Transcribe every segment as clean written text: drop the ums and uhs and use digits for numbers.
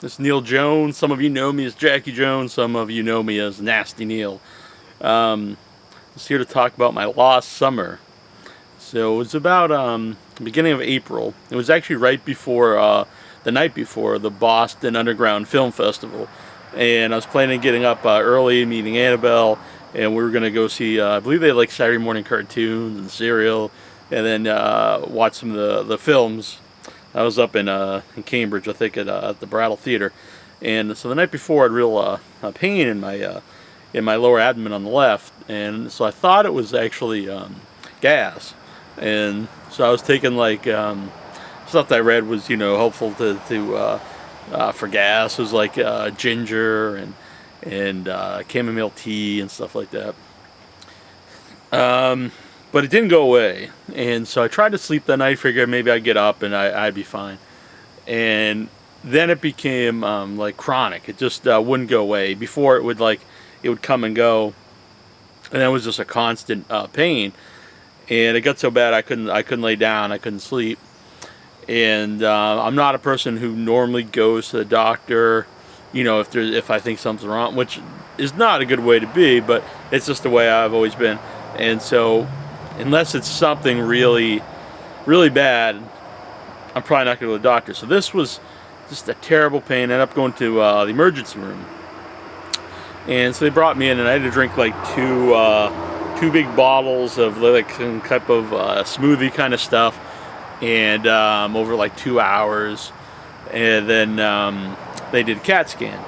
This is Neal Jones. Some of you know me as Jackie Jones. Some of you know me as Nasty Neal. I'm just here to talk about my lost summer. So it was about the beginning of April. It was actually right before, the night before the Boston Underground Film Festival. And I was planning on getting up early, meeting Annabelle, and we were going to go see, I believe they had like Saturday morning cartoons and cereal, and then watch some of the films. I was up in Cambridge, I think, at the Brattle Theater, and so the night before I had real pain in my lower abdomen on the left, and so I thought it was actually gas, and so I was taking like stuff that I read was helpful for gas. It was like ginger and chamomile tea and stuff like that. But it didn't go away, and so I tried to sleep that night. Figured maybe I'd get up and I'd be fine. And then it became like chronic. It just wouldn't go away. Before it would come and go, and then it was just a constant pain. And it got so bad I couldn't lay down. I couldn't sleep. And I'm not a person who normally goes to the doctor, if I think something's wrong, which is not a good way to be, but it's just the way I've always been. And so, unless it's something really, really bad, I'm probably not going to go to the doctor. So this was just a terrible pain. I ended up going to the emergency room. And so they brought me in, and I had to drink like two big bottles of like some type of smoothie kind of stuff, and over like 2 hours. And then they did a CAT scan.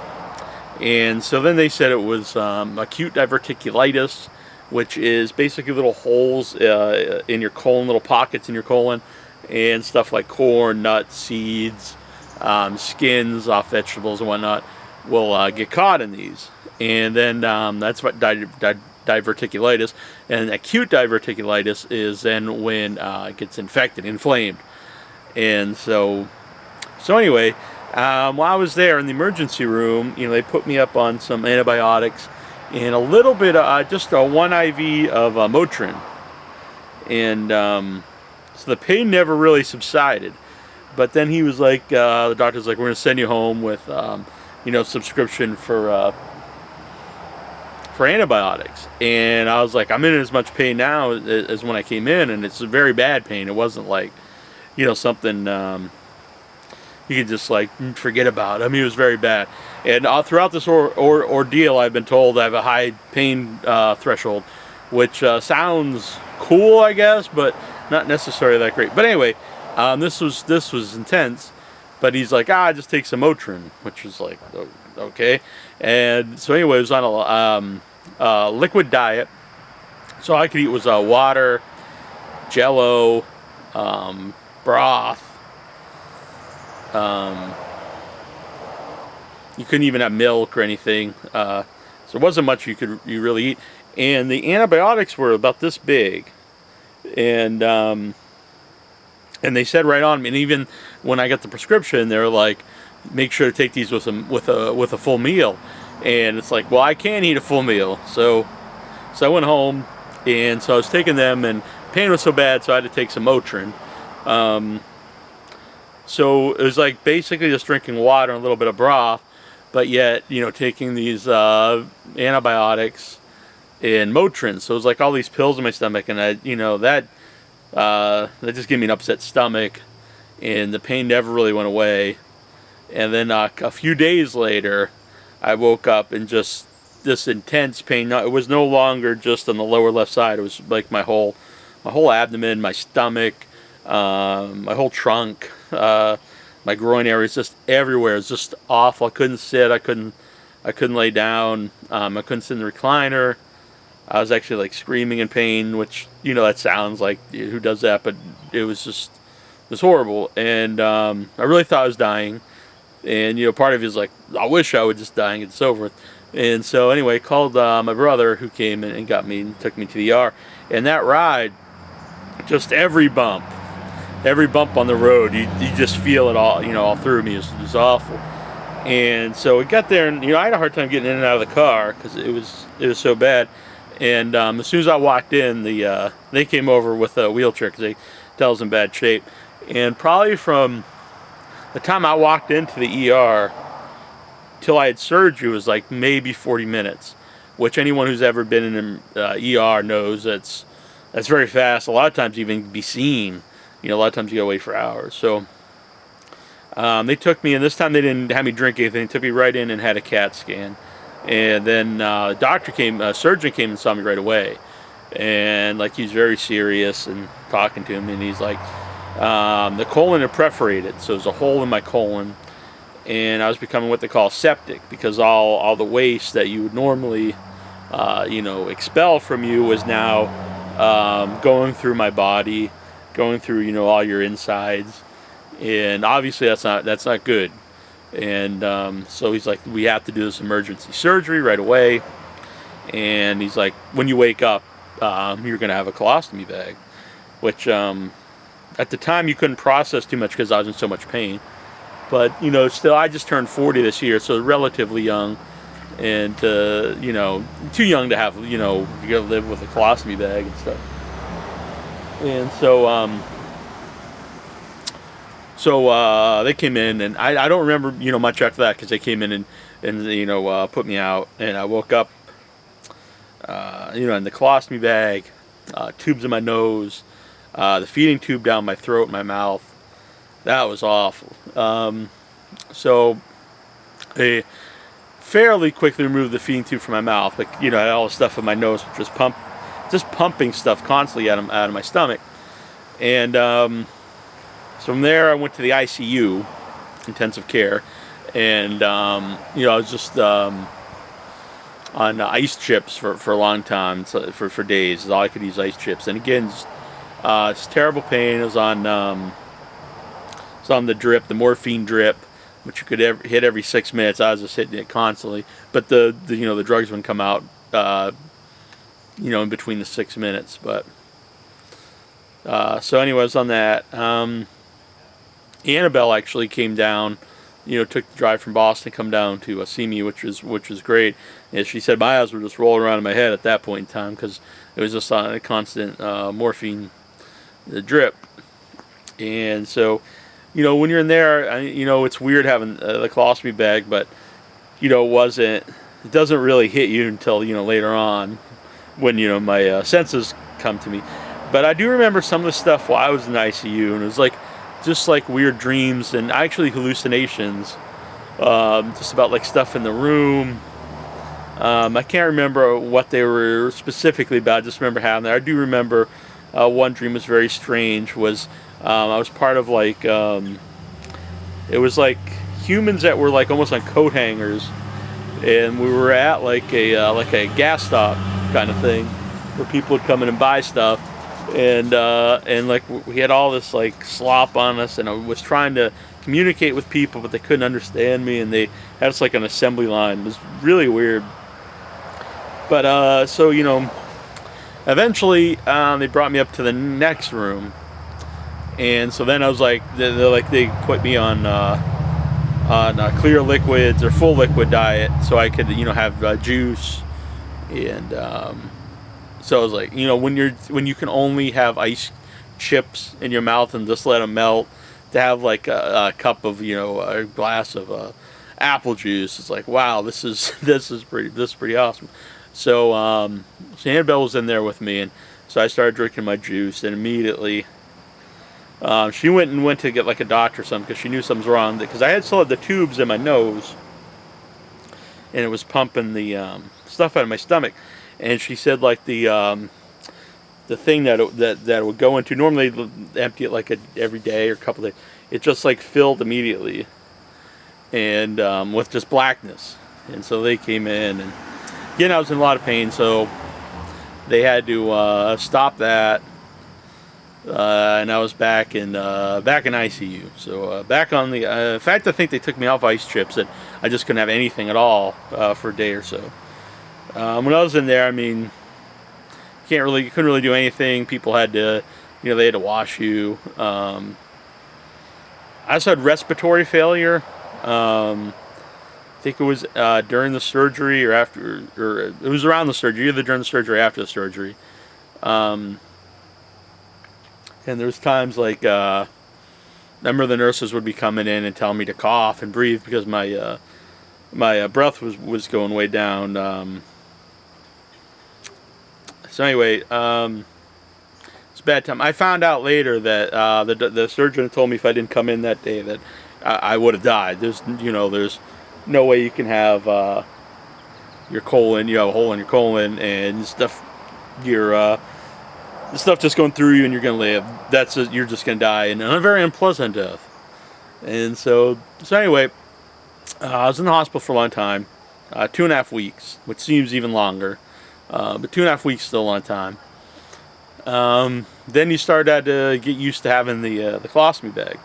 And so then they said it was acute diverticulitis, which is basically little holes in your colon, little pockets in your colon, and stuff like corn, nuts, seeds, skins off vegetables and whatnot will get caught in these. And then that's what diverticulitis. And acute diverticulitis is then when it gets infected, inflamed. And so anyway, while I was there in the emergency room, they put me up on some antibiotics and a little bit, just a 1 IV of Motrin. And so the pain never really subsided. But then he was like, the doctor's like, we're going to send you home with, subscription for antibiotics. And I was like, I'm in as much pain now as when I came in, and it's a very bad pain. It wasn't like, something you could just like forget about. I mean, it was very bad. And throughout this ordeal, I've been told I have a high pain threshold, which sounds cool, I guess, but not necessarily that great. But anyway, this was intense. But he's like, just take some Motrin, which was like, okay. And so anyway, it was on a liquid diet. So all I could eat was water, Jello, broth. You couldn't even have milk or anything. So there wasn't much you really eat. And the antibiotics were about this big. And they said right on, and even when I got the prescription, they were like, make sure to take these with a full meal. And it's like, well, I can't eat a full meal. So I went home, and so I was taking them, and pain was so bad, so I had to take some Motrin. So it was like basically just drinking water and a little bit of broth, but yet, taking these antibiotics and Motrin. So it was like all these pills in my stomach, and that just gave me an upset stomach, and the pain never really went away. And then a few days later, I woke up in just this intense pain. No, it was no longer just on the lower left side. It was like my whole abdomen, my stomach, my whole trunk, my groin area, is just everywhere. It's just awful. I couldn't sit. I couldn't lay down. I couldn't sit in the recliner. I was actually like screaming in pain, which that sounds like who does that, but it was horrible. And I really thought I was dying. And part of you is like, I wish I would just die and get this over with. And so anyway, called my brother, who came and got me and took me to the ER. And that ride, just every bump on the road, you just feel it all, all through me. It was awful. And so we got there, and I had a hard time getting in and out of the car because it was so bad. And as soon as I walked in, they came over with a wheelchair because they tell I was in bad shape. And probably from the time I walked into the ER till I had surgery was like maybe 40 minutes, which anyone who's ever been in an ER knows that's very fast. A lot of times even be seen. A lot of times you gotta wait for hours. So they took me, and this time they didn't have me drink anything. They took me right in and had a CAT scan. And then surgeon came and saw me right away. And like he's very serious and talking to him, and he's like, the colon had perforated, so there's a hole in my colon, and I was becoming what they call septic, because all the waste that you would normally expel from you was now going through my body, going through all your insides, and obviously that's not good. And so he's like, we have to do this emergency surgery right away. And he's like, when you wake up, you're gonna have a colostomy bag, which at the time you couldn't process too much because I was in so much pain. But still, I just turned 40 this year, so relatively young, and too young to have you gotta live with a colostomy bag and stuff. And so they came in, and I don't remember much after that, because they came in and put me out, and I woke up in the colostomy bag, tubes in my nose, the feeding tube down my throat and my mouth. That was awful. So they fairly quickly removed the feeding tube from my mouth, but I had all the stuff in my nose, which was just pumping stuff constantly out of my stomach. And so from there I went to the ICU, intensive care, and I was just on ice chips for a long time, for days. All I could use ice chips, and again, it's terrible pain. It was on the drip, the morphine drip, which you could hit every 6 minutes. I was just hitting it constantly, but the drugs wouldn't come out in between the 6 minutes. But so anyway, I was on that. Annabelle actually came down, took the drive from Boston to come down to see me, which was great. And she said my eyes were just rolling around in my head at that point in time, because it was just on a constant morphine drip. And so, when you're in there, it's weird having the colostomy bag, but it doesn't really hit you until later on, when my senses come to me. But I do remember some of the stuff while I was in the ICU, and it was just like weird dreams and actually hallucinations, just about like stuff in the room. I can't remember what they were specifically about. I just remember having that. I do remember one dream was very strange. Was I was part of it was like humans that were like almost on coat hangers, and we were at like a gas stop kind of thing, where people would come in and buy stuff. And like we had all this like slop on us, and I was trying to communicate with people, but they couldn't understand me, and they had us like an assembly line. It was really weird. But so eventually they brought me up to the next room, and so then I was like, they put me on clear liquids or full liquid diet, so I could have juice. And so I was like, when you can only have ice chips in your mouth and just let them melt, to have like a cup of a glass of apple juice, it's like, wow, this is pretty awesome. So Annabelle was in there with me, and so I started drinking my juice, and immediately she went to get like a doctor or something, because she knew something's wrong, because I still had the tubes in my nose, and it was pumping the stuff out of my stomach. And she said like the thing that would go into, normally empty it like every day or a couple days, it just like filled immediately, and with just blackness. And so they came in, and again I was in a lot of pain, so they had to stop that, and I was back in ICU. So back on the in fact, I think they took me off ice chips, and I just couldn't have anything at all for a day or so. When I was in there, I mean, couldn't really do anything. People had to, they had to wash you. I also had respiratory failure. I think it was during the surgery or after, or it was around the surgery, either during the surgery or after the surgery. And there's times like, I remember the nurses would be coming in and telling me to cough and breathe, because my my breath was going way down. So anyway, it's a bad time. I found out later that the surgeon told me if I didn't come in that day that I would have died. There's no way you can have your colon, you have a hole in your colon and stuff. The stuff just going through you and you're gonna live. You're just gonna die, and a very unpleasant death. And so anyway, I was in the hospital for a long time, 2.5 weeks, which seems even longer, but 2.5 weeks is still a long time. Then you started to get used to having the colostomy bag,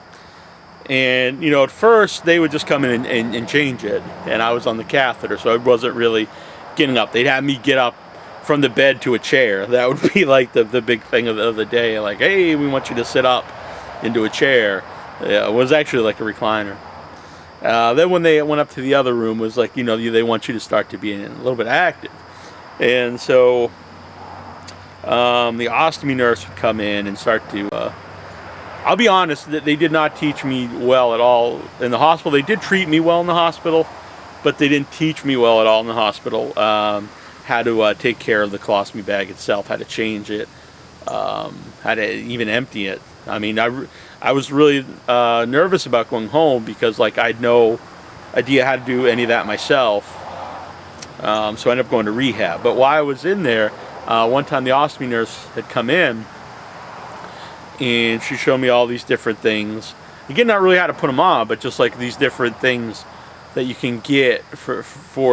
and at first they would just come in and change it, and I was on the catheter, so I wasn't really getting up. They'd have me get up from the bed to a chair. That would be like the big thing of the day. Like, hey, we want you to sit up into a chair. It was actually like a recliner. Then when they went up to the other room, it was like, they want you to start to be a little bit active. And so the ostomy nurse would come in and start to, I'll be honest, that they did not teach me well at all in the hospital. They did treat me well in the hospital, but they didn't teach me well at all in the hospital. How to take care of the colostomy bag itself, how to change it, how to even empty it. I mean, I was really nervous about going home because I had no idea how to do any of that myself. So I ended up going to rehab. But while I was in there, one time the ostomy nurse had come in and she showed me all these different things. Again, not really how to put them on, but just like these different things that you can get for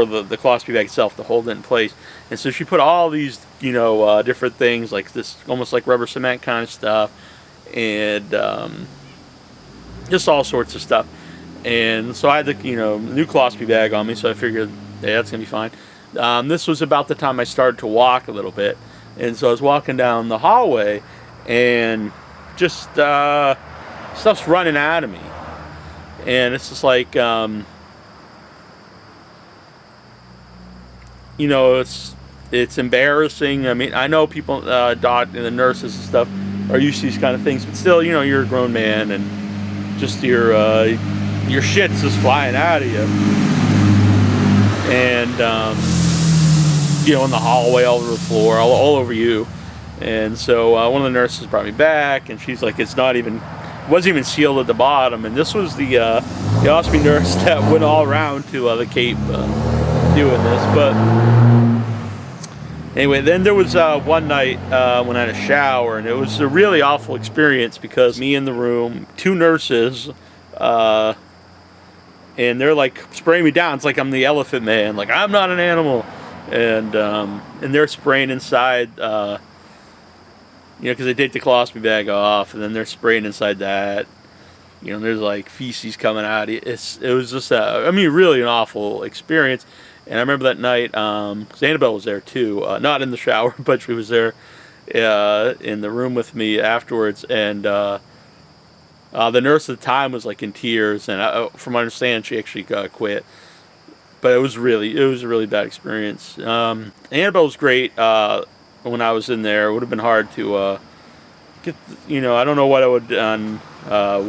the colostomy bag itself to hold it in place. And so she put all these different things like this, almost like rubber cement kind of stuff, and just all sorts of stuff. And so I had the new colostomy bag on me, so I figured, yeah, that's gonna be fine. This was about the time I started to walk a little bit, and so I was walking down the hallway, and just stuff's running out of me, and it's just like it's embarrassing. I mean, I know people, the nurses and stuff, are used to these kind of things, but still, you're a grown man, and just your shit's just flying out of you, and in the hallway, all over the floor, all over you. And so one of the nurses brought me back, and she's like, wasn't even sealed at the bottom. And this was the ostomy nurse that went all around to the Cape doing this. But anyway, then there was one night when I had a shower, and it was a really awful experience because me in the room, 2 nurses, and they're like spraying me down. It's like I'm the Elephant Man, like I'm not an animal, and they're spraying inside, because they take the colostomy bag off, and then they're spraying inside that. There's like feces coming out. It was just really an awful experience. And I remember that night, because Annabelle was there too, not in the shower, but she was there in the room with me afterwards. And the nurse at the time was like in tears, and from what I understand, she actually quit. But it was a really bad experience. Annabelle was great when I was in there. It would have been hard to get, I don't know what I would have done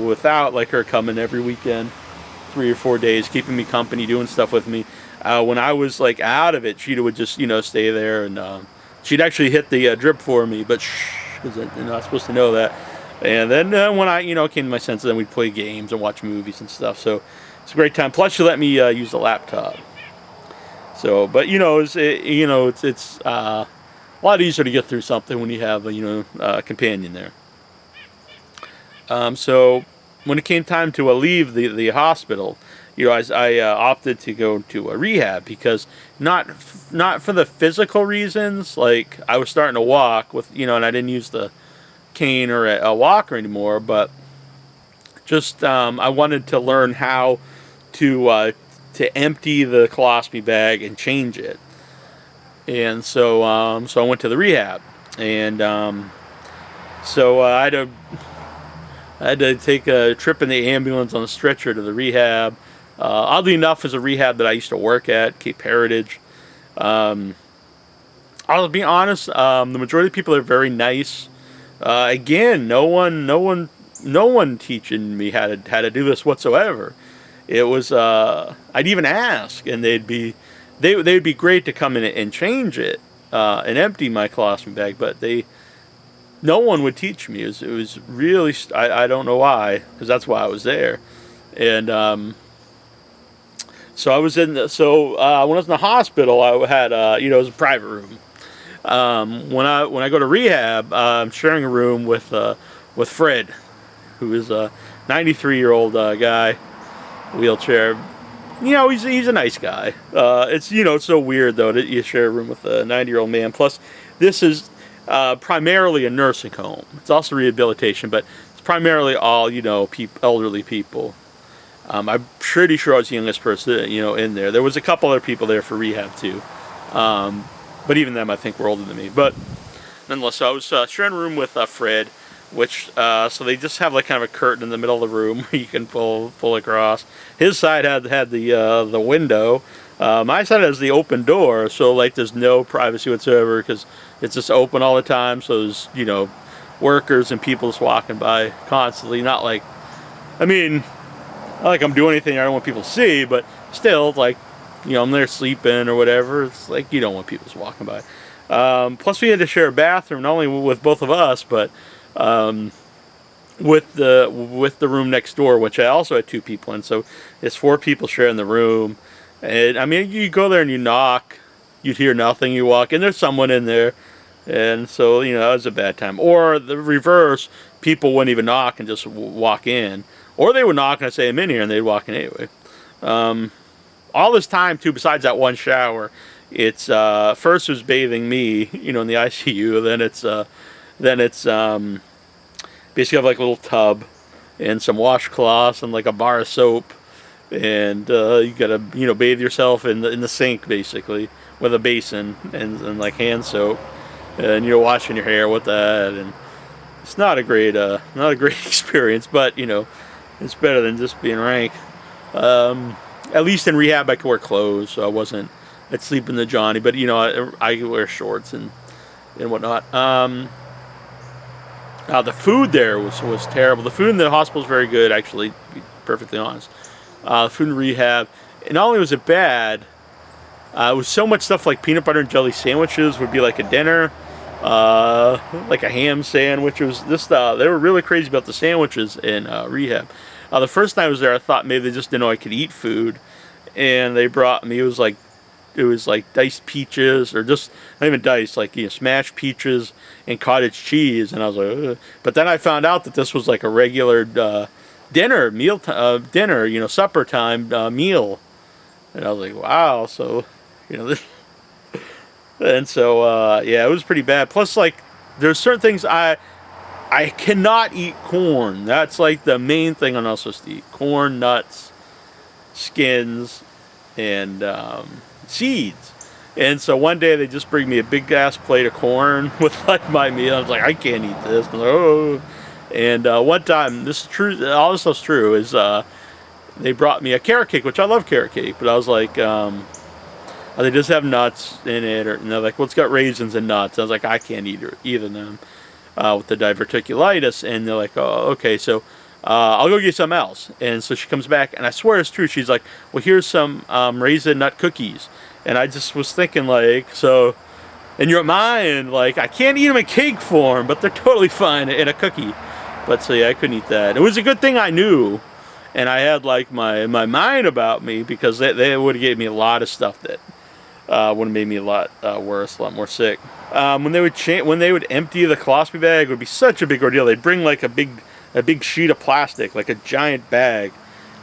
without her coming every weekend, 3 or 4 days, keeping me company, doing stuff with me. When I was out of it, she would just stay there, and she'd actually hit the drip for me, but because you're not supposed to know that. And then when I came to my senses, then we'd play games and watch movies and stuff. So it's a great time. Plus, she let me use the laptop. So, but it's a lot easier to get through something when you have a companion there. So when it came time to leave the hospital, I opted to go to a rehab because not for the physical reasons, like I was starting to walk with, and I didn't use the cane or a walker anymore, but just I wanted to learn how to empty the colostomy bag and change it. And so I went to the rehab, and so I had to take a trip in the ambulance on a stretcher to the rehab. Oddly enough, is a rehab that I used to work at, Cape Heritage. I'll be honest, the majority of the people are very nice. Again, no one teaching me how to do this whatsoever. It was I'd even ask, and they'd be great to come in and change it and empty my colostomy bag, but no one would teach me. It was really, I don't know why, because that's why I was there. And so I was when I was in the hospital, I had it was a private room. When I go to rehab, I'm sharing a room with Fred, who is a 93-year-old guy, wheelchair. He's a nice guy. It's so weird though that you share a room with a 90-year-old man. Plus, this is primarily a nursing home. It's also rehabilitation, but it's primarily all elderly people. I'm pretty sure I was the youngest person in there. There was a couple other people there for rehab too, but even them I think were older than me. But nonetheless, so I was sharing a room with Fred, which so they just have like kind of a curtain in the middle of the room where you can pull across. His side had the window. My side has the open door, so like there's no privacy whatsoever because it's just open all the time. So there's workers and people just walking by constantly. Not like not like I'm doing anything I don't want people to see, but still like I'm there sleeping or whatever. It's like you don't want people just walking by. Plus we had to share a bathroom not only with both of us, but with the room next door, which I also had 2 people in. So it's 4 people sharing the room. And you go there and you knock, you'd hear nothing. You walk in, there's someone in there, and so that was a bad time. Or the reverse, people wouldn't even knock and just walk in, or they would knock and I'd say I'm in here, and they'd walk in anyway. All this time too, besides that one shower, it's first it was bathing me, in the ICU. Then it's basically have like a little tub and some washcloths and like a bar of soap, and you gotta bathe yourself in the sink basically with a basin and like hand soap, and you're washing your hair with that, and it's not a great experience, but it's better than just being rank. At least in rehab I could wear clothes, so I'd sleep in the Johnny, but I could wear shorts and whatnot. The food there was terrible. The food in the hospital is very good, actually, to be perfectly honest. The food in rehab, and not only was it bad, it was so much stuff like peanut butter and jelly sandwiches would be like a dinner, like a ham sandwich. It was this. They were really crazy about the sandwiches in rehab. The first time I was there, I thought maybe they just didn't know I could eat food, and they brought me. It was like diced peaches, or just not even diced, like smashed peaches and cottage cheese, and I was like, ugh. But then I found out that this was like a regular supper time meal, and I was like, wow. So this, and so yeah, it was pretty bad. Plus, like, there's certain things I cannot eat corn. That's like the main thing I'm not supposed to eat: corn, nuts, skins, and seeds. And so one day they just bring me a big ass plate of corn with like my meal. I was like, I can't eat this. I was like, oh. And one time, this is true. All this stuff's true. Is they brought me a carrot cake, which I love carrot cake, but I was like, they just have nuts in it, and they're like, well, it's got raisins and nuts. I was like, I can't eat either of them with the diverticulitis. And they're like, oh, okay, so I'll go get something else. And so she comes back, and I swear it's true. She's like, well, here's some raisin nut cookies. And I just was thinking, like, so in your mind, like, I can't eat them in cake form, but they're totally fine in a cookie. But so yeah, I couldn't eat that. It was a good thing I knew, and I had like my mind about me, because they would have gave me a lot of stuff that would have made me a lot worse, a lot more sick. When they would empty the colostomy bag, it would be such a big ordeal. They'd bring like a big sheet of plastic, like a giant bag,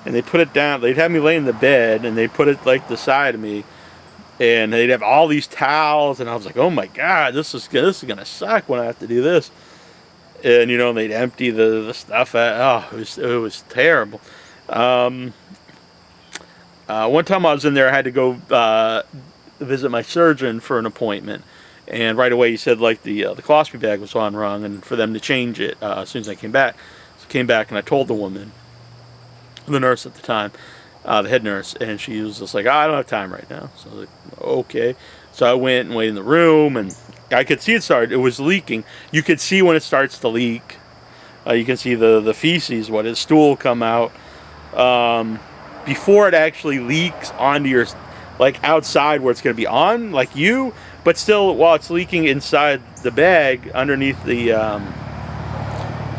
and they put it down. They'd have me lay in the bed, and they'd put it like the side of me, and they'd have all these towels, and I was like, oh my god, this is gonna suck when I have to do this. And they'd empty the stuff out. It was terrible. One time I was in there, I had to go visit my surgeon for an appointment, and right away he said like the colostomy bag was on wrong, and for them to change it as soon as I came back. So I came back and I told the woman, the nurse at the time, the head nurse, and she was just like, I don't have time right now. So I was like, okay. So I went and waited in the room, and I could see it was leaking. You could see when it starts to leak. You can see the feces, his stool come out. before it actually leaks onto your, like outside where it's going to be on, like you, but still while it's leaking inside the bag underneath the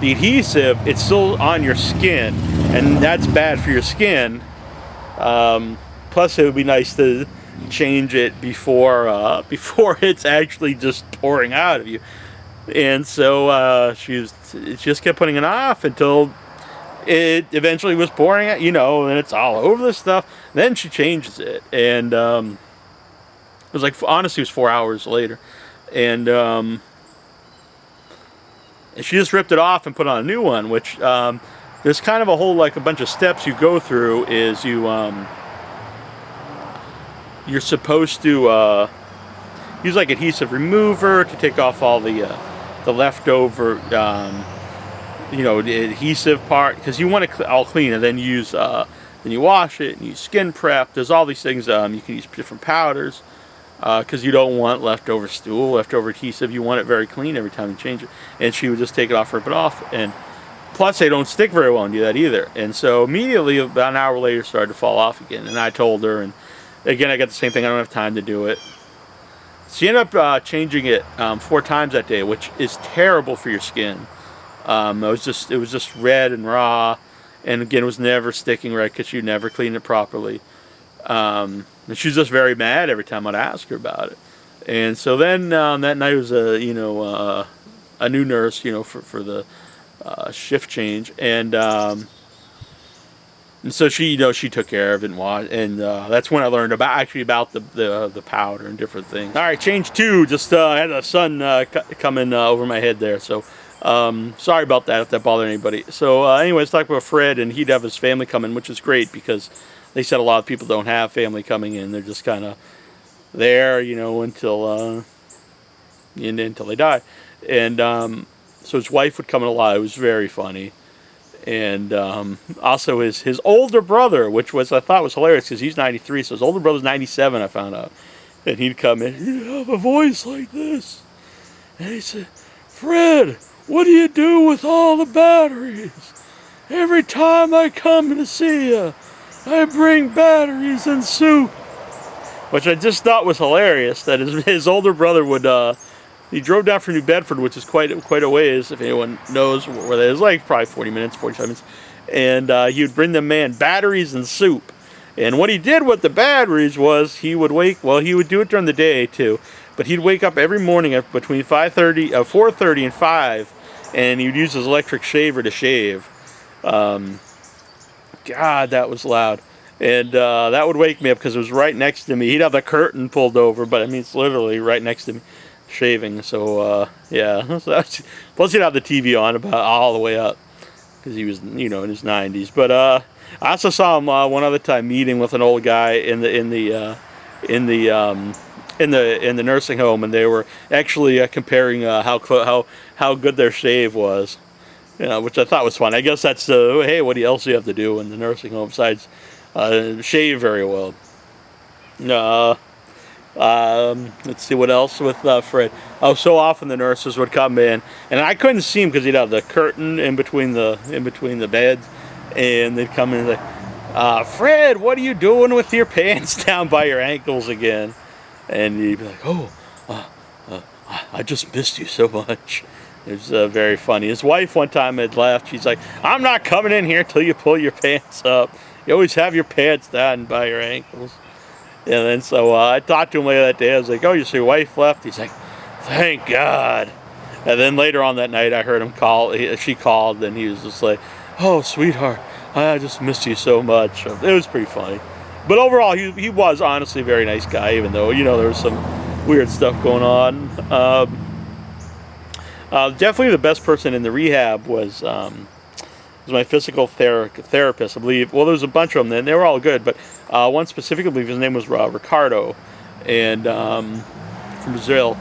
adhesive, it's still on your skin, and that's bad for your skin. Plus, it would be nice to change it before before it's actually just pouring out of you. And so she just kept putting it off until it eventually was pouring out, and it's all over the stuff. Then she changes it, and it was like, honestly, it was 4 hours later, and she just ripped it off and put on a new one, which there's kind of a whole, like, a bunch of steps you go through. Is you're supposed to use like adhesive remover to take off all the leftover the adhesive part, because you want it all clean, and then use then you wash it and use skin prep. There's all these things. You can use different powders because you don't want leftover stool, leftover adhesive. You want it very clean every time you change it. And she would just take it off, rip it off, and plus they don't stick very well and do that either. And so immediately, about an hour later, it started to fall off again. And I told her, and again I got the same thing. I don't have time to do it. She ended up changing it 4 times that day, which is terrible for your skin. It was just red and raw, and again, it was never sticking right because you never cleaned it properly. And she was just very mad every time I'd ask her about it. And so then that night was a new nurse, for the shift change, and so she took care of it and washed, and that's when I learned about the powder and different things. All right, change 2. Just I had the sun coming over my head there, so sorry about that if that bothered anybody. So anyways, talk about Fred, and he'd have his family come in, which is great because they said a lot of people don't have family coming in. They're just kind of there, until they die. And so his wife would come in a lot. It was very funny. And also his older brother, which I thought was hilarious because he's 93, so his older brother's 97, I found out. And he'd come in, he'd have a voice like this. And he said, "Fred, what do you do with all the batteries? Every time I come to see you, I bring batteries and soup." Which I just thought was hilarious, that his older brother would, he drove down from New Bedford, which is quite a ways, if anyone knows where that is, like probably 40 minutes, 45 minutes. And he would bring the man batteries and soup. And what he did with the batteries was he would do it during the day too, but he'd wake up every morning at between 4:30 and 5, and he would use his electric shaver to shave. God, that was loud. And that would wake me up because it was right next to me. He'd have the curtain pulled over, but I mean, it's literally right next to me, shaving. So, yeah. Plus, he'd have the TV on about all the way up because he was, in his 90s. But I also saw him one other time meeting with an old guy in the nursing home, and they were actually comparing how good their shave was. Which I thought was fun. I guess that's hey, what else do you have to do in the nursing home besides shave very well? Let's see what else with Fred. Oh, so often the nurses would come in, and I couldn't see him because he'd have the curtain in between the beds, and they'd come in and like, "Fred, what are you doing with your pants down by your ankles again?" And he'd be like, "Oh, I just missed you so much." It was very funny. His wife one time had left. She's like, "I'm not coming in here till you pull your pants up. You always have your pants down by your ankles." And then so I talked to him later that day. I was like, "Oh, your wife left?" He's like, "Thank God." And then later on that night, I heard him call. She called, and he was just like, "Oh, sweetheart, I just missed you so much." It was pretty funny. But overall, he was honestly a very nice guy, even though, there was some weird stuff going on. Definitely the best person in the rehab was my physical therapist, I believe. Well, there was a bunch of them, and they were all good, but one specifically, I believe his name was Ricardo, and from Brazil,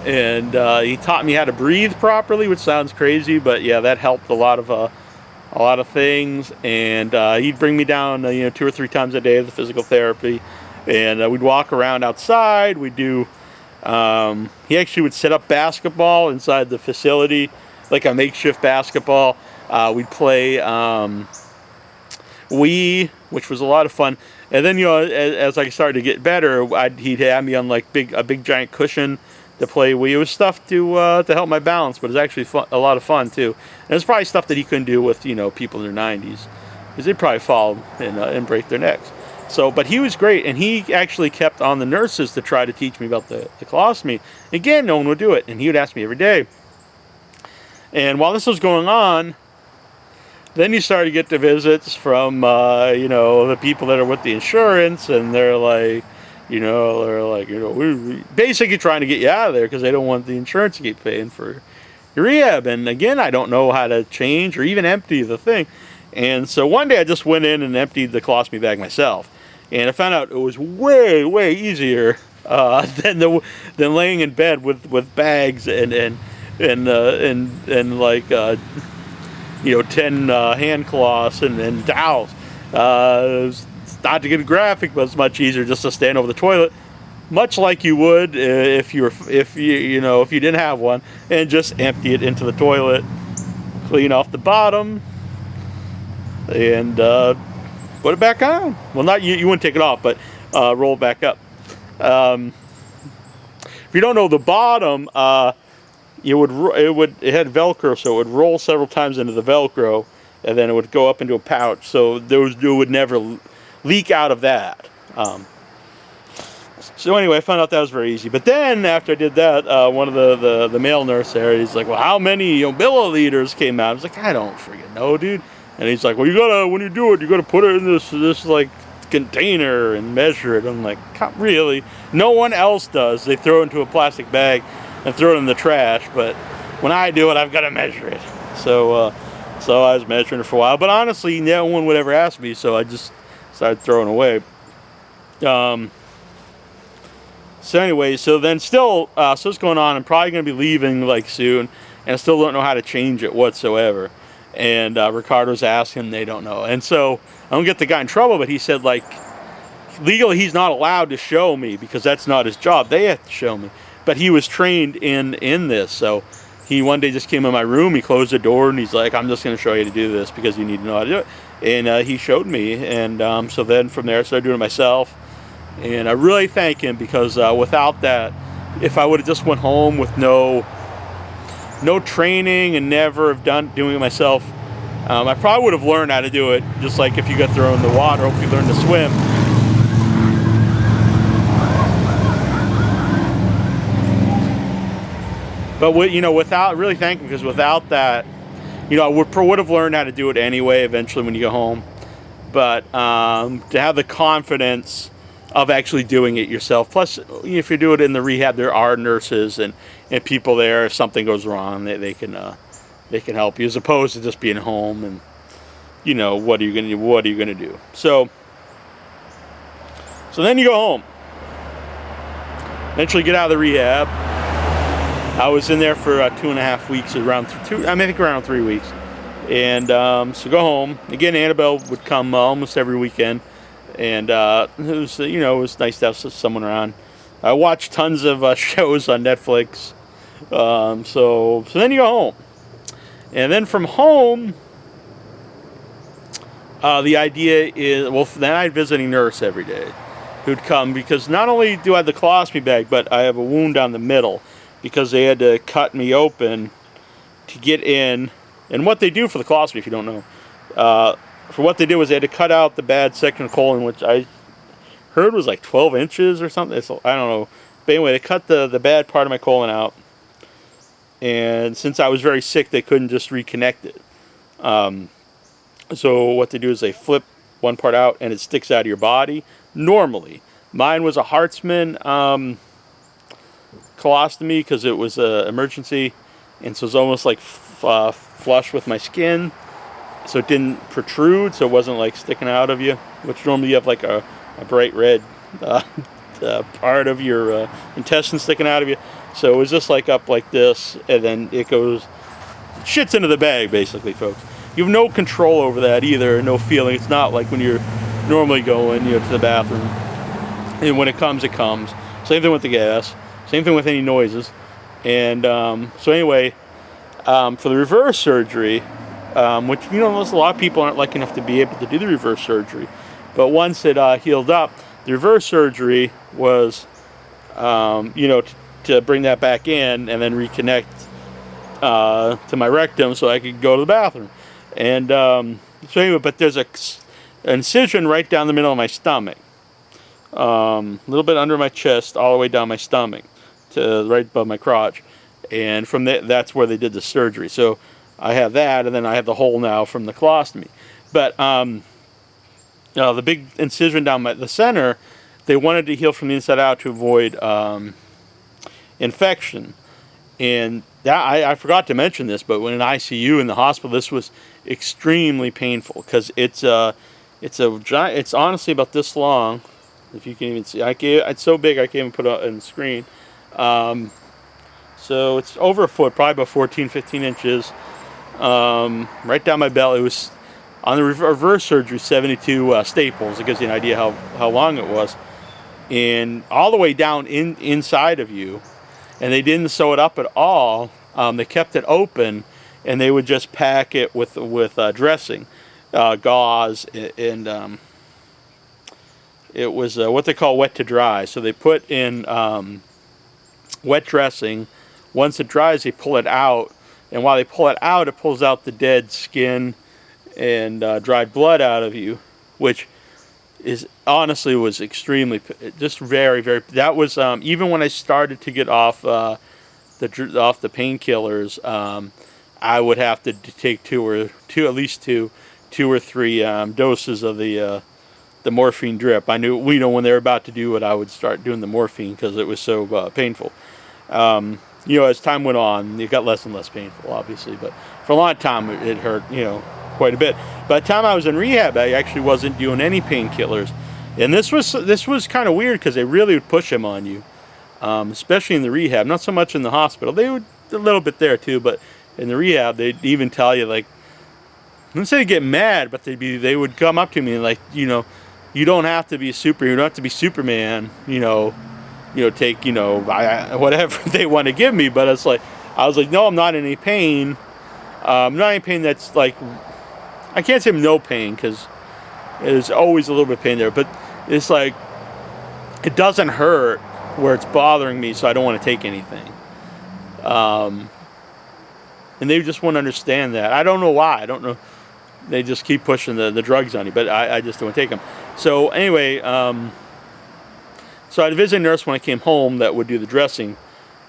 and he taught me how to breathe properly, which sounds crazy, but yeah, that helped a lot of things. And he'd bring me down 2 or 3 times a day to the physical therapy, and we'd walk around outside. We'd do he actually would set up basketball inside the facility, like a makeshift basketball. We'd play Wii, which was a lot of fun. And then, as I started to get better, he'd have me on like a big giant cushion to play with. It was stuff to help my balance, but it was actually a lot of fun too. And it's probably stuff that he couldn't do with people in their 90s, because they'd probably fall and break their necks. So, but he was great, and he actually kept on the nurses to try to teach me about the colostomy. Again, no one would do it, and he would ask me every day. And while this was going on, then you start to get the visits from, the people that are with the insurance, and they're like, we're basically trying to get you out of there because they don't want the insurance to keep paying for your rehab. And again, I don't know how to change or even empty the thing. And so one day I just went in and emptied the colostomy bag myself. And I found out it was way, way easier than laying in bed with bags and like 10 hand cloths and towels. Not to get graphic, but it's much easier just to stand over the toilet, much like you would if you didn't have one, and just empty it into the toilet, clean off the bottom, and put it back on. Well, not you wouldn't take it off, but roll it back up. If you don't know, the bottom it had Velcro, so it would roll several times into the Velcro, and then it would go up into a pouch. So it would never leak out of that. So anyway, I found out that was very easy. But then after I did that, one of the male nurse there, he's like, "Well, how many milliliters came out?" I was like, "I don't freaking know, dude." And he's like, "Well, when you do it, you gotta put it in this like container and measure it." I'm like, "Not really. No one else does. They throw it into a plastic bag and throw it in the trash. But when I do it, I've got to measure it." So I was measuring it for a while. But honestly, no one would ever ask me, so I just started throwing away. So anyway, so then still, so it's going on. I'm probably going to be leaving like soon, and I still don't know how to change it whatsoever. And Ricardo's asking, they don't know. And so I don't get the guy in trouble, but he said like, legally he's not allowed to show me because that's not his job. They have to show me. But he was trained in this, so he one day just came in my room, he closed the door, and he's like, "I'm just going to show you how to do this because you need to know how to do it." And he showed me, and so then from there I started doing it myself. And I really thank him because without that, if I would have just went home with no training and never have doing it myself, I probably would have learned how to do it. Just like if you got thrown in the water, hope you learn to swim. But without really thanking him, because without that, I would have learned how to do it anyway. Eventually, when you go home, but to have the confidence of actually doing it yourself. Plus, if you do it in the rehab, there are nurses and people there. If something goes wrong, they can help you, as opposed to just being home and what are you gonna do? So then you go home. Eventually, get out of the rehab. I was in there for 2.5 weeks, around 3 weeks, and so go home again. Annabelle would come almost every weekend. And it was nice to have someone around. I watched tons of shows on Netflix. So then you go home, and then from home, the idea is, well, then I had a visiting nurse every day, who'd come because not only do I have the colostomy bag, but I have a wound down the middle because they had to cut me open to get in. And what they do for the colostomy, if you don't know. For what they did was they had to cut out the bad section of colon, which I heard was like 12 inches or something. I don't know. But anyway, they cut the bad part of my colon out. And since I was very sick, they couldn't just reconnect it. So what they do is they flip one part out and it sticks out of your body normally. Mine was a Hartzman colostomy because it was an emergency. And so it was almost like flush with my skin. So it didn't protrude, so it wasn't like sticking out of you, which normally you have like a bright red part of your intestine sticking out of you. So it was just like up like this, and then it goes, shits into the bag basically, folks. You have no control over that either, no feeling. It's not like when you're normally going to the bathroom. And when it comes, it comes. Same thing with the gas. Same thing with any noises. And so anyway, for the reverse surgery, which, a lot of people aren't lucky enough to be able to do the reverse surgery. But once it healed up, the reverse surgery was, to bring that back in and then reconnect to my rectum so I could go to the bathroom. And so anyway, but there's an incision right down the middle of my stomach, a little bit under my chest, all the way down my stomach, to right above my crotch. And from that's where they did the surgery. So I have that, and then I have the hole now from the colostomy. But the big incision down the center, they wanted to heal from the inside out to avoid infection. And that, I forgot to mention this, but when in ICU in the hospital, this was extremely painful because it's giant. It's honestly about this long, if you can even see. It's so big I can't even put it on the screen. So it's over a foot, probably about 14, 15 inches, right down my belly. It was on the reverse surgery, 72 staples. It gives you an idea how long it was, and all the way down inside of you. And they didn't sew it up at all. They kept it open, and they would just pack it with dressing, gauze, and it was what they call wet to dry. So they put in wet dressing. Once it dries, they pull it out, and while they pull it out, it pulls out the dead skin and dried blood out of you, which is honestly was extremely, just very, very. That was even when I started to get off the painkillers, I would have to take at least two or three doses of the morphine drip. I knew when they were about to do it, I would start doing the morphine because it was so painful. As time went on, it got less and less painful, obviously, but for a long time it hurt, quite a bit. By the time I was in rehab, I actually wasn't doing any painkillers, and this was kind of weird because they really would push them on you, especially in the rehab. Not so much in the hospital; they would a little bit there too, but in the rehab, they'd even tell you, like, I wouldn't say they get mad, but they would come up to me and, like, you don't have to be you don't have to be Superman, take whatever they want to give me. But it's like, I was like, no, I'm not in any pain. I'm not in pain that's like, I can't say no pain because there's always a little bit of pain there, but it's like, it doesn't hurt where it's bothering me, so I don't want to take anything. And they just wouldn't understand that. I don't know why. I don't know. They just keep pushing the drugs on you, but I just don't want to take them. So anyway, so I had a visiting nurse when I came home that would do the dressing.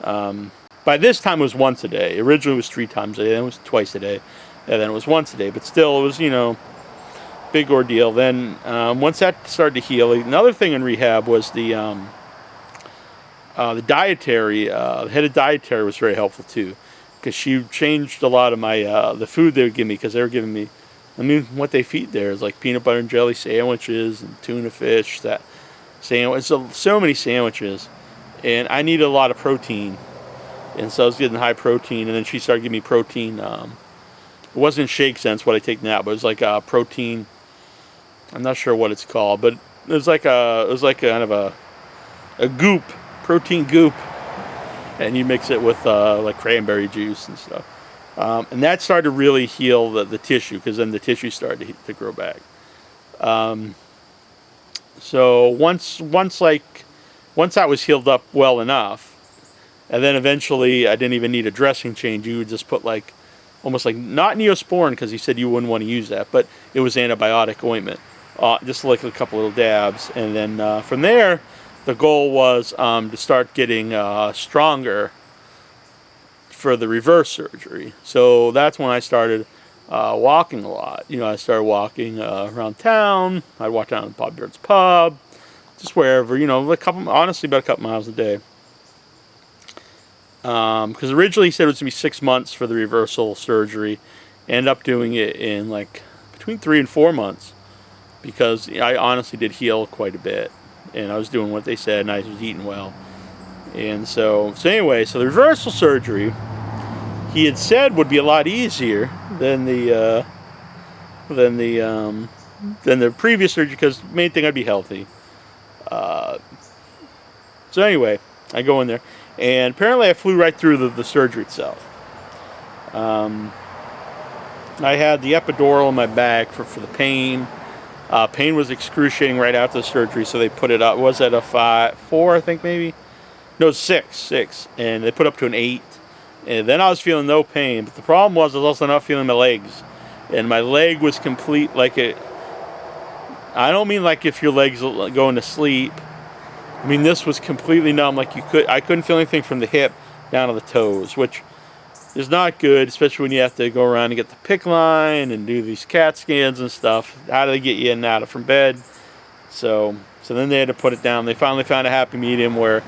By this time it was once a day. Originally it was 3 times a day, then it was twice a day, and then it was once a day. But still, it was, big ordeal. Then once that started to heal, another thing in rehab was the dietary. The head of dietary was very helpful too, because she changed a lot of my the food they would give me, because they were giving me, what they feed there is like peanut butter and jelly sandwiches and tuna fish, that sandwich, so many sandwiches, and I needed a lot of protein, and so I was getting high protein. And then she started giving me protein. It wasn't shake sense what I take now, but it was like protein. I'm not sure what it's called, but it was like kind of a goop, protein goop, and you mix it with like cranberry juice and stuff. And that started to really heal the tissue, because then the tissue started to grow back. So once that was healed up well enough, and then eventually I didn't even need a dressing change. You would just put like, almost like, not Neosporin, because he said you wouldn't want to use that, but it was antibiotic ointment, just like a couple little dabs. And then from there, the goal was to start getting stronger for the reverse surgery. So that's when I started walking a lot. I started walking around town. I'd walk down to Bob Bird's pub, just wherever, honestly about a couple miles a day. Because originally he said it was going to be 6 months for the reversal surgery. Ended up doing it in like between 3 and 4 months, because I honestly did heal quite a bit, and I was doing what they said, and I was eating well. And so anyway, so the reversal surgery, he had said, would be a lot easier than the previous surgery, because the main thing, I'd be healthy. So anyway, I go in there, and apparently I flew right through the surgery itself. I had the epidural in my back for the pain. Pain was excruciating right after the surgery, so they put it up. Was it a 4, I think maybe? No, 6, and they put up to an 8. And then I was feeling no pain, but the problem was I was also not feeling my legs, and my leg was complete like it. I don't mean like if your legs going to sleep. I mean this was completely numb. Like I couldn't feel anything from the hip down to the toes, which is not good, especially when you have to go around and get the PICC line and do these CAT scans and stuff. How do they get you in and out of from bed? So then they had to put it down. They finally found a happy medium where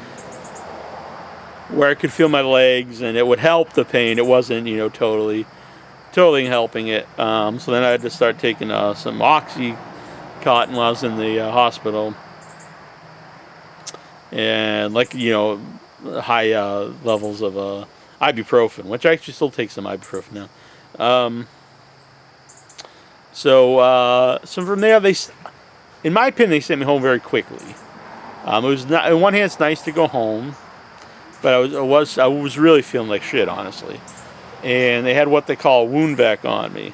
I could feel my legs and it would help the pain. It wasn't, totally helping it. So then I had to start taking some Oxycontin while I was in the hospital, and high levels of ibuprofen, which I actually still take some ibuprofen now. So from there, in my opinion, they sent me home very quickly. It was not, on one hand, it's nice to go home, but I was really feeling like shit, honestly. And they had what they call a wound vac on me.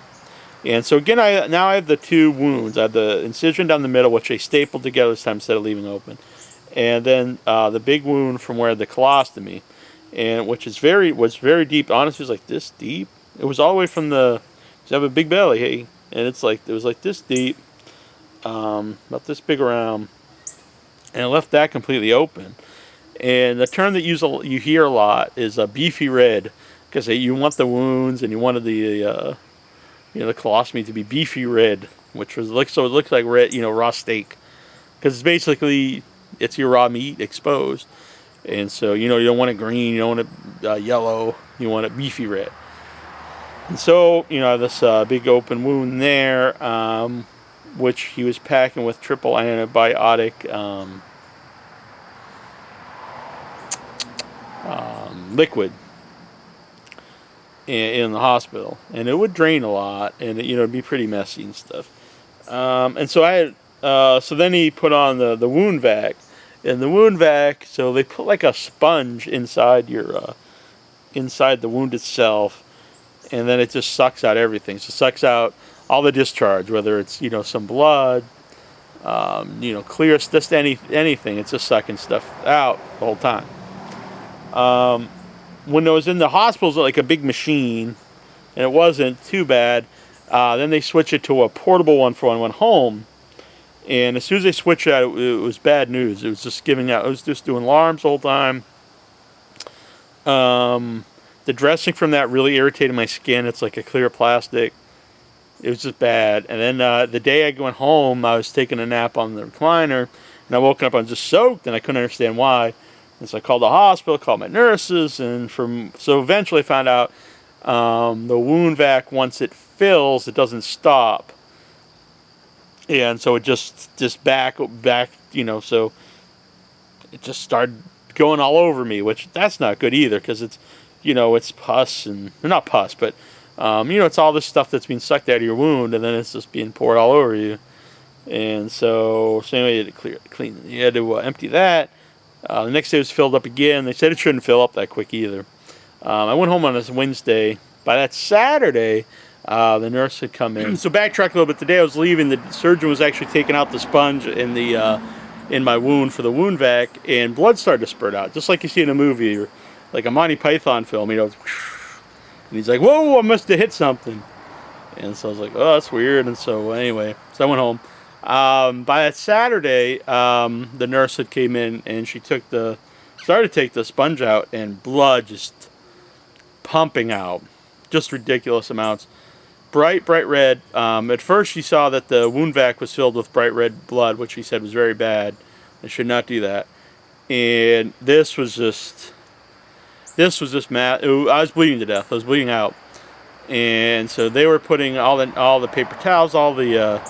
And so again, now I have the 2 wounds. I have the incision down the middle, which they stapled together this time instead of leaving open, and then the big wound from where the colostomy, and which was very deep. Honestly, it was like this deep. It was all the way from the. Cause I have a big belly, hey, and it was like this deep, about this big around, and it left that completely open. And the term that you hear a lot is a beefy red, because you want the wounds and you wanted the the colostomy to be beefy red, which was so it looks like red, raw steak, because it's your raw meat exposed, and so you don't want it green, you don't want it yellow, you want it beefy red. And so I have this big open wound there, which he was packing with triple antibiotic liquid in the hospital, and it would drain a lot, and it'd be pretty messy and stuff. And so I had, so then he put on the wound vac, and the wound vac. So they put like a sponge inside inside the wound itself, and then it just sucks out everything. So it sucks out all the discharge, whether it's some blood, clear, just anything. It's just sucking stuff out the whole time. When I was in the hospital, it was like a big machine, and it wasn't too bad. Then they switched it to a portable one for when I went home. And as soon as they switched it out, it was bad news. It was just giving out. It was just doing alarms the whole time. The dressing from that really irritated my skin. It's like a clear plastic. It was just bad. And then the day I went home, I was taking a nap on the recliner, and I woke up, I was just soaked, and I couldn't understand why. And so I called the hospital, called my nurses, and so eventually I found out the wound vac, once it fills, it doesn't stop. And so it just back, so it just started going all over me, which that's not good either, because it's, it's pus, and not pus, but it's all this stuff that's being sucked out of your wound, and then it's just being poured all over you. And so anyway, you had to clean. You had to empty that. The next day it was filled up again. They said it shouldn't fill up that quick either. I went home on this Wednesday. By that Saturday, the nurse had come in. So backtrack a little bit. The day I was leaving, the surgeon was actually taking out the sponge in my wound for the wound vac, and blood started to spurt out, just like you see in a movie, or like a Monty Python film, And he's like, "Whoa, I must have hit something." And so I was like, "Oh, that's weird." And so anyway, I went home. By that Saturday, the nurse had came in, and she started to take the sponge out, and blood just pumping out, just ridiculous amounts, bright red. At first, she saw that the wound vac was filled with bright red blood, which she said was very bad. I should not do that. And this was just mad. I was bleeding to death. I was bleeding out, and so they were putting all the paper towels, all the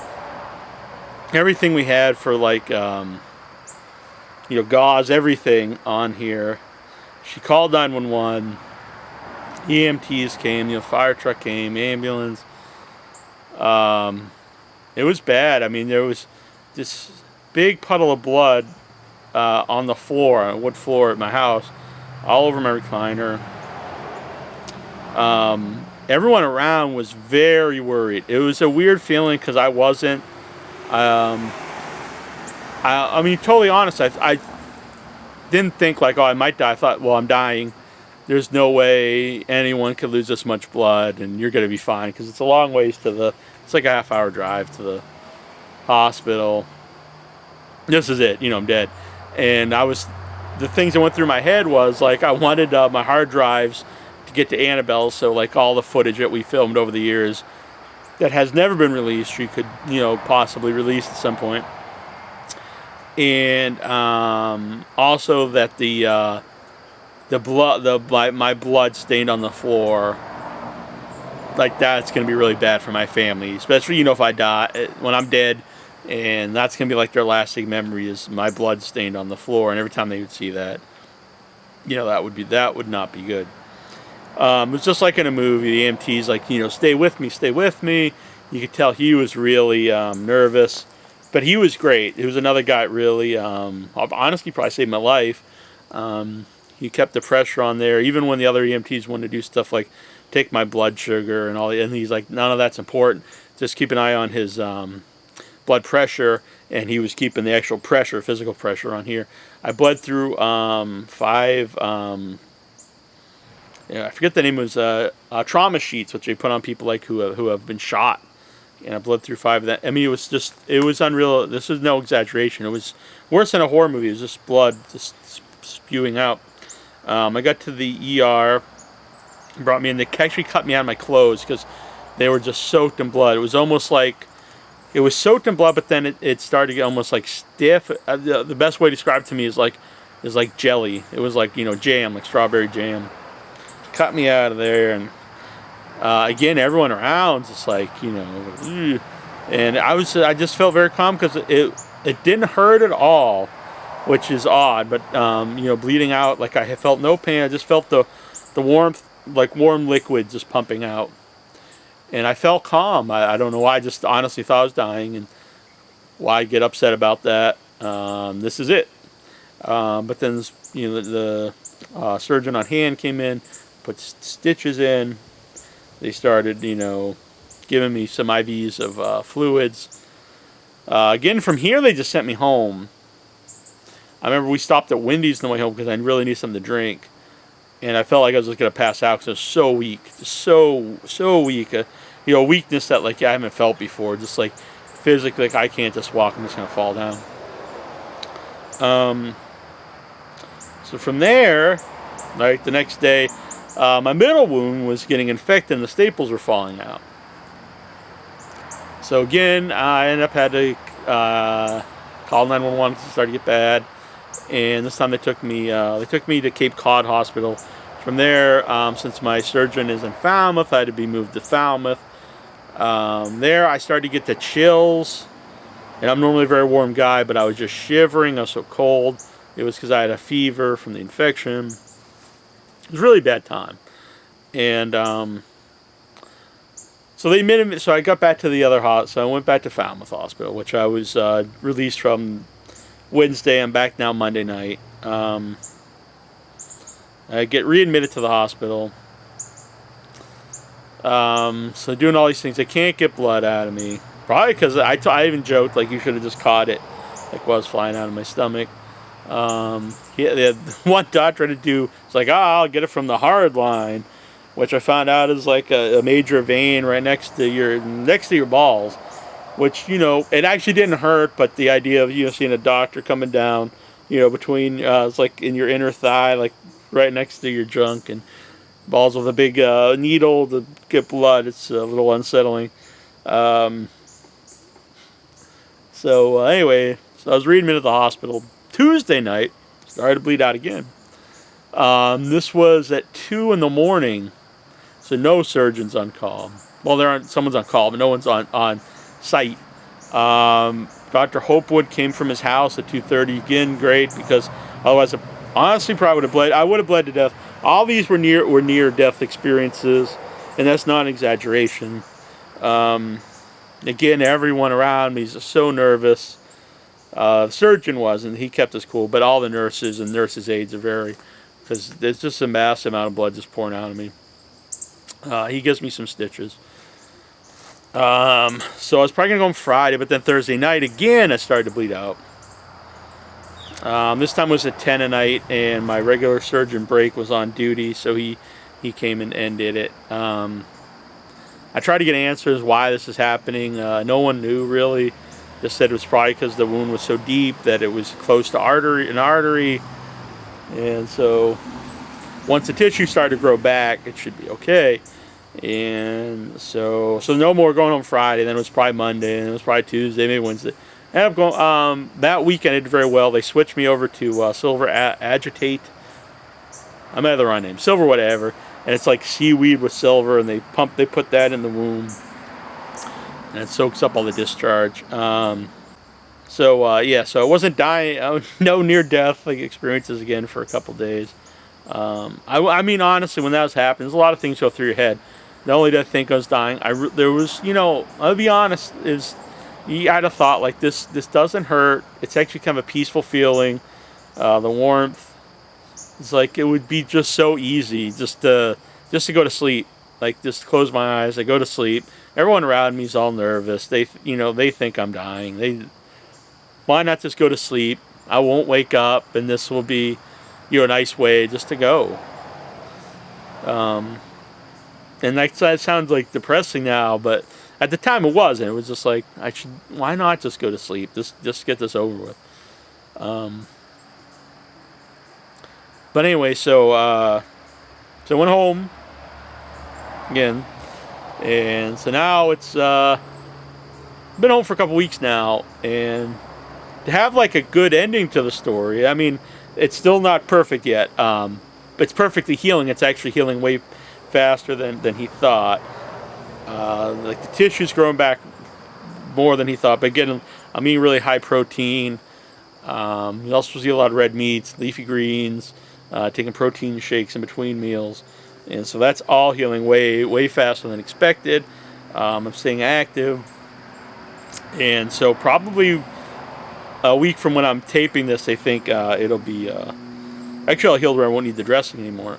everything we had for like gauze, everything on here. She called 911. EMTs came, fire truck came, ambulance. It was bad. I mean, there was this big puddle of blood on the floor, on a wood floor at my house, all over my recliner. Everyone around was very worried. It was a weird feeling because I wasn't. Um, I mean, totally honest, I didn't think like, oh, I might die. I thought, well, I'm dying. There's no way anyone could lose this much blood, and you're going to be fine, because it's a long ways to the, it's like a half-hour drive to the hospital. This is it, I'm dead. And the things that went through my head was, like, I wanted my hard drives to get to Annabelle, so, like, all the footage that we filmed over the years that has never been released, you could, possibly release at some point. And also that my blood stained on the floor, like, that's gonna be really bad for my family, especially if I die, when I'm dead, and that's gonna be like their lasting memory is my blood stained on the floor, and every time they would see that, that would not be good. It was just like in a movie. The EMT's like, stay with me, stay with me. You could tell he was really nervous, but he was great. He was another guy that really, honestly, probably saved my life. He kept the pressure on there, even when the other EMTs wanted to do stuff like take my blood sugar and all. And he's like, none of that's important. Just keep an eye on his blood pressure, and he was keeping the actual pressure, physical pressure on here. I bled through 5. I forget the name. It was trauma sheets, which they put on people like who have been shot. And I bled through 5 of that. I mean, it was unreal. This is no exaggeration. It was worse than a horror movie. It was just blood just spewing out. I got to the ER, brought me in. They actually cut me out of my clothes because they were just soaked in blood. It was almost like, it was soaked in blood, but then it started to get almost like stiff. The best way to describe it to me is like jelly. It was like, jam, like strawberry jam. Cut me out of there, and again, everyone around just like, and I just felt very calm because it didn't hurt at all, which is odd. But bleeding out, like, I felt no pain. I just felt the warmth, like warm liquid just pumping out, and I felt calm. I don't know why. I just honestly thought I was dying, and why get upset about that? This is it. But then the surgeon on hand came in, put stitches in. They started, giving me some IVs of fluids. Again, from here, they just sent me home. I remember we stopped at Wendy's on the way home because I really needed something to drink. And I felt like I was just going to pass out because I was so weak. Just so weak. Weakness that, like, I haven't felt before. Just, like, physically, like, I can't just walk. I'm just going to fall down. So from there, like, the next day, my middle wound was getting infected and the staples were falling out. So again, I ended up had to call 911 because it started to get bad. And this time they took me to Cape Cod Hospital. From there, since my surgeon is in Falmouth, I had to be moved to Falmouth. There I started to get the chills. And I'm normally a very warm guy, but I was just shivering. I was so cold. It was because I had a fever from the infection. It was a really bad time. And so they admitted me. So I got back to the other hospital. So I went back to Falmouth Hospital, which I was released from Wednesday. I'm back now Monday night. I get readmitted to the hospital. So doing all these things. They can't get blood out of me. Probably because I even joked, like, you should have just caught it. Like, while it was flying out of my stomach. They had one doctor to do, it's like, I'll get it from the hard line, which I found out is like a major vein right next to your balls, which, it actually didn't hurt, but the idea of, seeing a doctor coming down, between, it's like in your inner thigh, like right next to your junk, and balls with a big needle to get blood, it's a little unsettling. Anyway, so I was readmitted to the hospital. Tuesday night, started to bleed out again. This was at 2 in the morning, so no surgeon's on call. Well, someone's on call, but no one's on site. Dr. Hopewood came from his house at 2:30. Again, great, because otherwise, honestly, probably would have bled. I would have bled to death. All these were near death experiences, and that's not an exaggeration. Again, everyone around me is just so nervous. The surgeon was, and he kept us cool, but all the nurses and nurses' aides are very, because there's just a massive amount of blood just pouring out of me. He gives me some stitches. So I was probably gonna go on Friday, but then Thursday night again I started to bleed out. This time it was at 10 at night, and my regular surgeon break was on duty, so he came and did it. I tried to get answers why this is happening. No one knew really. Just said it was probably because the wound was so deep that it was close to an artery, and so once the tissue started to grow back, it should be okay. And so no more going on Friday. Then it was probably Monday, and it was probably Tuesday, maybe Wednesday. I ended up going that weekend. I did very well. They switched me over to Silver Agitate. I might have the wrong name, Silver whatever. And it's like seaweed with silver, and they put that in the wound, and it soaks up all the discharge. So I wasn't dying. No near-death experiences again for a couple days. I mean, honestly, when that was happening, there's a lot of things go through your head. Not only did I think I was dying, there was, I'll be honest, I'd have thought like this doesn't hurt. It's actually kind of a peaceful feeling. The warmth. It's like it would be just so easy just to go to sleep. Like just close my eyes, I go to sleep. Everyone around me is all nervous. They think I'm dying. Why not just go to sleep? I won't wake up, and this will be, a nice way just to go. And that sounds like depressing now, but at the time it wasn't. It was just like why not just go to sleep? Just get this over with. But anyway, so I went home again, and so now it's been home for a couple weeks now, and to have like a good ending to the story. I mean, it's still not perfect yet. It's perfectly healing. It's actually healing way faster than he thought. Like the tissue's growing back more than he thought. But again, I'm eating really high protein. You're also supposed to eat a lot of red meats, leafy greens. Taking protein shakes in between meals, and so that's all healing way faster than expected. I'm staying active, and so probably a week from when I'm taping this, they think it'll be actually I'll heal where I won't need the dressing anymore.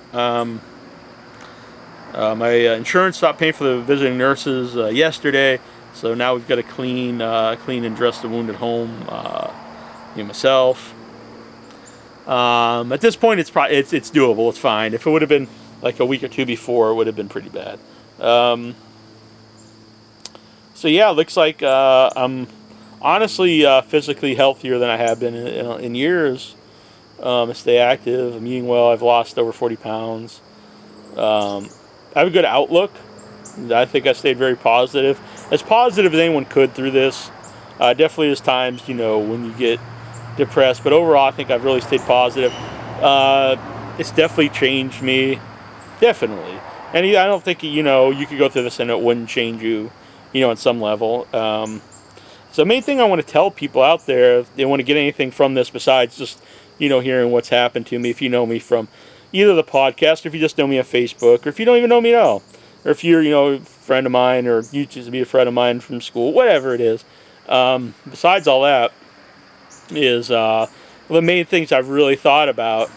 My insurance stopped paying for the visiting nurses yesterday, so now we've got to clean and dress the wound at home, myself. At this point, it's doable. It's fine. If it would have been like a week or two before, it would have been pretty bad. So yeah, it looks like I'm honestly physically healthier than I have been in years. I stay active. I'm eating well. I've lost over 40 pounds. I have a good outlook. I think I stayed very positive, as positive as anyone could through this. Definitely there's times, when you get depressed, but overall I think I've really stayed positive. It's definitely changed me, definitely, and I don't think you could go through this and it wouldn't change you, on some level. So the main thing I want to tell people out there, if they want to get anything from this besides just hearing what's happened to me, if you know me from either the podcast, or if you just know me on Facebook, or if you don't even know me at all, or if you're a friend of mine, or you choose to be a friend of mine from school, whatever it is, besides all that, is the main things I've really thought about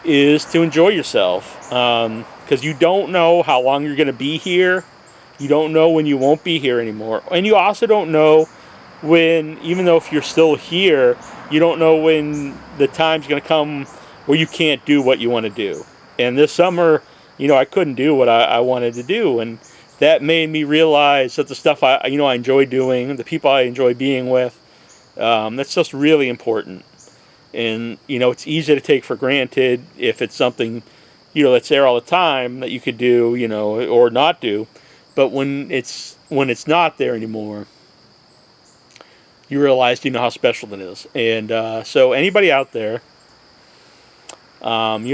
is to enjoy yourself, because you don't know how long you're going to be here. You don't know when you won't be here anymore, and you also don't know when, even though if you're still here, you don't know when the time's going to come where you can't do what you want to do. And this summer, I couldn't do what I wanted to do, and that made me realize that the stuff I enjoy doing, the people I enjoy being with, that's just really important. And it's easy to take for granted if it's something that's there all the time that you could do, or not do. But when it's not there anymore, you realize how special it is. And so anybody out there,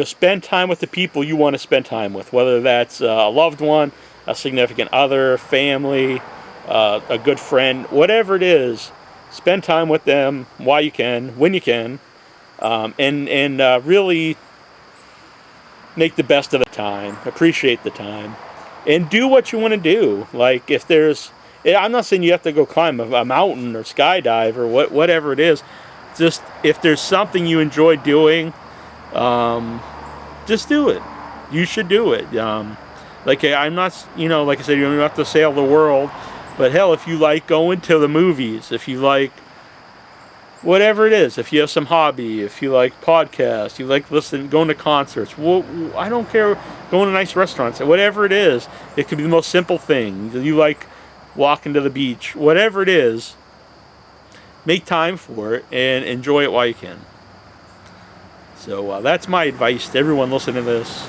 spend time with the people you want to spend time with, whether that's a loved one, a significant other, family, a good friend, whatever it is. Spend time with them while you can, when you can, and really make the best of the time. Appreciate the time, and do what you want to do. Like if there's, I'm not saying you have to go climb a mountain or skydive or whatever it is. Just if there's something you enjoy doing, just do it. You should do it. Like I'm not, like I said, you don't have to sail the world. But hell, if you like going to the movies, if you like whatever it is, if you have some hobby, if you like podcasts, you like listening, going to concerts, I don't care, going to nice restaurants, whatever it is, it could be the most simple thing. You like walking to the beach, whatever it is, make time for it and enjoy it while you can. So that's my advice to everyone listening to this.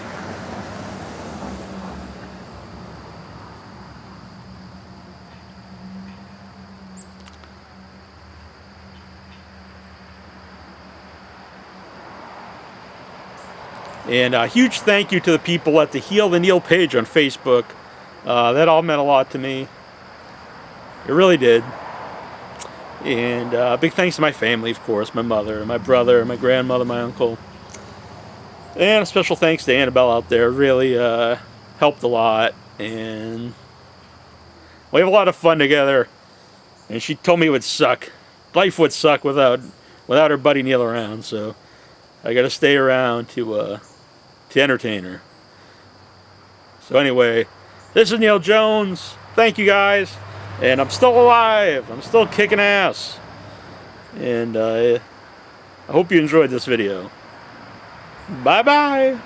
And a huge thank you to the people at the Heal the Neal page on Facebook. That all meant a lot to me. It really did. And big thanks to my family, of course, my mother, my brother, my grandmother, my uncle. And a special thanks to Annabelle out there. Really helped a lot. And we have a lot of fun together. And she told me it would suck. Life would suck without her buddy Neal around. So I got to stay around to entertain her. So anyway, this is Neal Jones. Thank you guys. And I'm still alive. I'm still kicking ass. And I hope you enjoyed this video. Bye-bye.